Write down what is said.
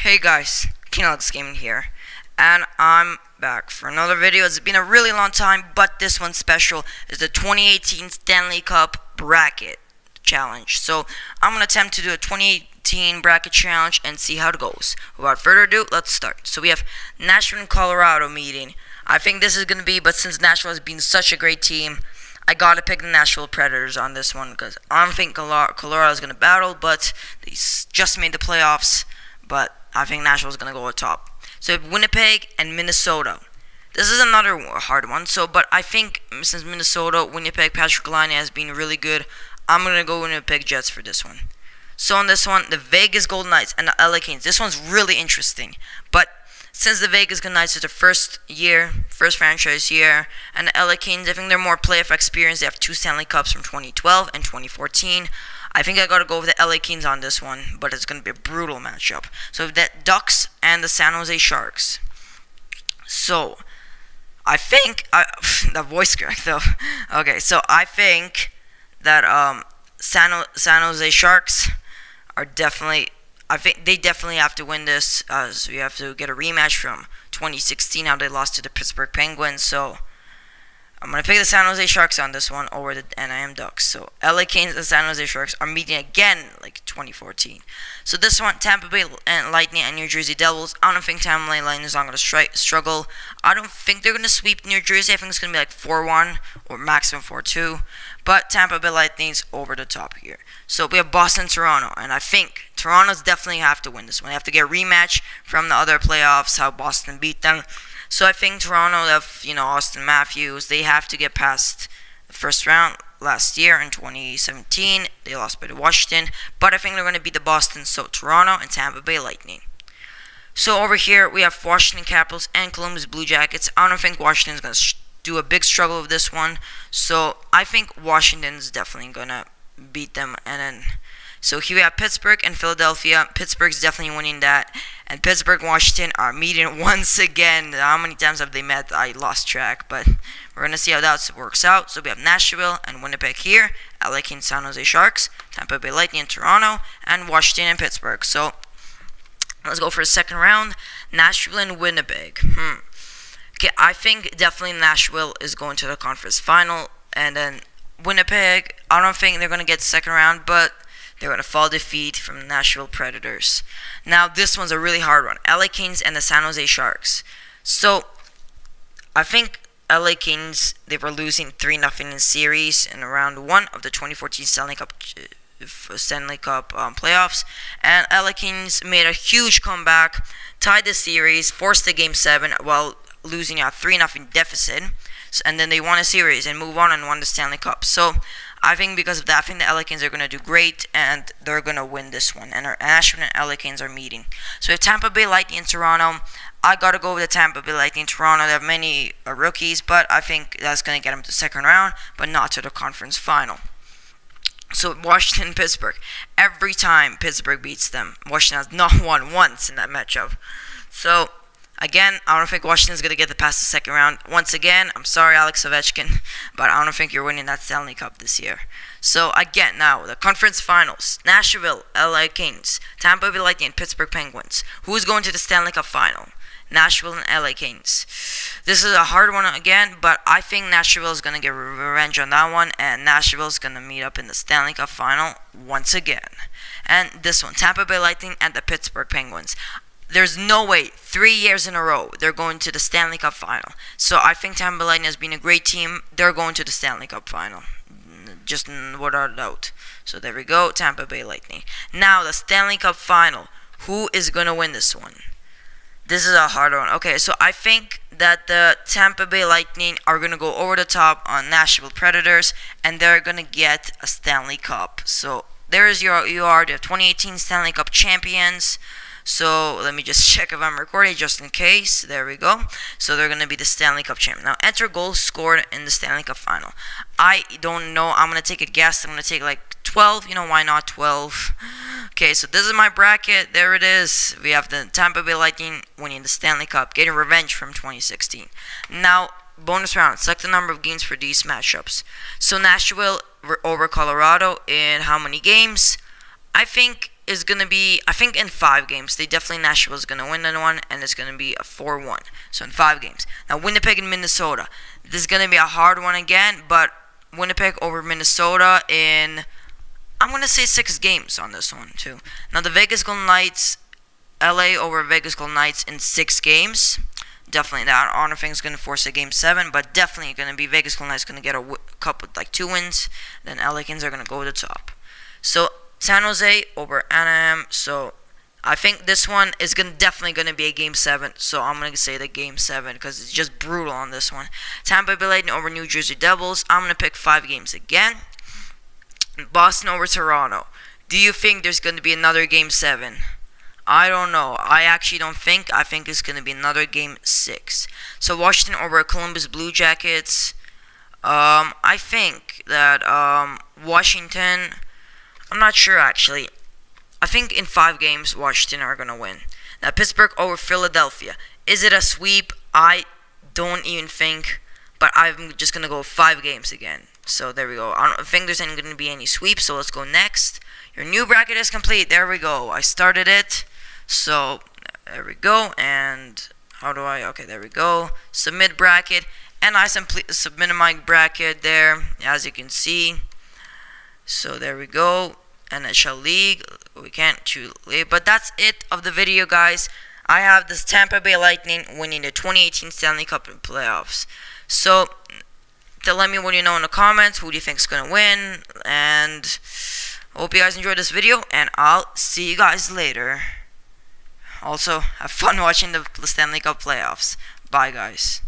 Hey guys, Alex Gaming here, and I'm back for another video. It's been a really long time, but this one's special. It's the 2018 Stanley Cup Bracket Challenge. So I'm going to attempt to do a 2018 Bracket Challenge and see how it goes. Without further ado, let's start. So we have Nashville and Colorado meeting. I think this is going to be, but since Nashville has been such a great team, I gotta pick the Nashville Predators on this one because I don't think Colorado is gonna battle, but they just made the playoffs. But I think Nashville is gonna go atop. So we have Winnipeg and Minnesota. This is another hard one. But I think since Minnesota, Winnipeg, Patrick Laine has been really good, I'm gonna go Winnipeg Jets for this one. So on this one, the Vegas Golden Knights and the LA Kings. This one's really interesting, but since the Vegas Golden Knights is their first franchise year, and the LA Kings, I think they're more playoff experience. They have 2 Stanley Cups from 2012 and 2014. I think I gotta go with the LA Kings on this one, but it's gonna be a brutal matchup. So the Ducks and the San Jose Sharks. So I think the voice crack though. Okay, so I think that San Jose Sharks are definitely. I think they definitely have to win this, so you have to get a rematch from 2016, how they lost to the Pittsburgh Penguins. So I'm going to pick the San Jose Sharks on this one over the NIM Ducks. So LA Kings and San Jose Sharks are meeting again like 2014. So this one, Tampa Bay Lightning and New Jersey Devils. I don't think Tampa Bay Lightning is not going to struggle. I don't think they're going to sweep New Jersey. I think it's going to be like 4-1 or maximum 4-2. But Tampa Bay Lightning's over the top here. So we have Boston-Toronto, and I think Toronto's definitely have to win this one. They have to get a rematch from the other playoffs, how Boston beat them. So I think Toronto have, Austin Matthews. They have to get past the first round last year in 2017. They lost by the Washington, but I think they're going to beat the Boston. So Toronto and Tampa Bay Lightning. So over here we have Washington Capitals and Columbus Blue Jackets. I don't think Washington's going to do a big struggle with this one. So I think Washington's definitely going to beat them. And then so here we have Pittsburgh and Philadelphia. Pittsburgh's definitely winning that, and Pittsburgh and Washington are meeting once again. How many times have they met? I lost track, but we're gonna see how that works out. So we have Nashville and Winnipeg here, LA Kings, San Jose Sharks, Tampa Bay Lightning and Toronto, and Washington and Pittsburgh. So let's go for the second round. Nashville and Winnipeg. Okay, I think definitely Nashville is going to the conference final, and then Winnipeg, I don't think they're going to get second round, but they're going to fall defeat from the Nashville Predators. Now, this one's a really hard one. LA Kings and the San Jose Sharks. So, I think LA Kings, they were losing 3-0 in series in round 1 of the 2014 Stanley Cup playoffs. And LA Kings made a huge comeback, tied the series, forced the Game 7 while losing a 3-0 deficit. And then they won a series and move on and won the Stanley Cup. So I think because of that, I think the LA Kings are going to do great and they're going to win this one. And Nashville and LA Kings are meeting. So we have Tampa Bay Lightning and Toronto. I got to go with the Tampa Bay Lightning and Toronto. They have many rookies, but I think that's going to get them to the second round, but not to the conference final. So Washington and Pittsburgh. Every time Pittsburgh beats them, Washington has not won once in that matchup. So again, I don't think Washington's going to get past the second round. Once again, I'm sorry, Alex Ovechkin, but I don't think you're winning that Stanley Cup this year. So again, now, the conference finals. Nashville, LA Kings, Tampa Bay Lightning, and Pittsburgh Penguins. Who's going to the Stanley Cup final? Nashville and LA Kings. This is a hard one again, but I think Nashville is going to get revenge on that one, and Nashville is going to meet up in the Stanley Cup final once again. And this one, Tampa Bay Lightning and the Pittsburgh Penguins. There's no way 3 years in a row they're going to the Stanley Cup final. So I think Tampa Bay Lightning has been a great team. They're going to the Stanley Cup final, just without a doubt. So there we go, Tampa Bay Lightning. Now the Stanley Cup final. Who is going to win this one? This is a hard one. Okay, so I think that the Tampa Bay Lightning are going to go over the top on Nashville Predators, and they're going to get a Stanley Cup. So there's you are the 2018 Stanley Cup champions. So let me just check if I'm recording just in case. There we go. So they're going to be the Stanley Cup champion. Now enter goals scored in the Stanley Cup final. I don't know. I'm going to take a guess. I'm going to take like 12. Why not 12? Okay, so this is my bracket. There it is. We have the Tampa Bay Lightning winning the Stanley Cup, getting revenge from 2016. Now, bonus round. Select the number of games for these matchups. So Nashville over Colorado in how many games? I think is going to be, I think, in 5 games. They definitely, Nashville is going to win that one, and it's going to be a 4-1. So in 5 games. Now, Winnipeg and Minnesota. This is going to be a hard one again, but Winnipeg over Minnesota in, I'm going to say 6 games on this one, too. Now, the Vegas Golden Knights, LA over Vegas Golden Knights in 6 games. Definitely that. I don't think it's going to force a game 7, but definitely going to be Vegas Golden Knights going to get a cup with like 2 wins. Then LA Kings are going to go to the top. So San Jose over Anaheim. So I think this one is definitely going to be a game 7. So I'm going to say the game 7 because it's just brutal on this one. Tampa Bay Lightning over New Jersey Devils. I'm going to pick 5 games again. Boston over Toronto. Do you think there's going to be another game 7? I don't know. I actually don't think. I think it's going to be another game 6. So Washington over Columbus Blue Jackets. I think that Washington, I'm not sure actually. I think in 5 games Washington are going to win. Now Pittsburgh over Philadelphia. Is it a sweep? I don't even think. But I'm just going to go 5 games again. So there we go. I don't think there's going to be any sweeps. So let's go next. Your new bracket is complete. There we go. I started it. So, there we go, and how do I, okay, there we go, submit bracket, and I submitted my bracket there, as you can see. So, there we go, NHL League, we can't choose, but that's it of the video, guys. I have this Tampa Bay Lightning winning the 2018 Stanley Cup in playoffs. So, let me what you know in the comments, who do you think is going to win, and hope you guys enjoyed this video, and I'll see you guys later. Also, have fun watching the Stanley Cup playoffs. Bye, guys.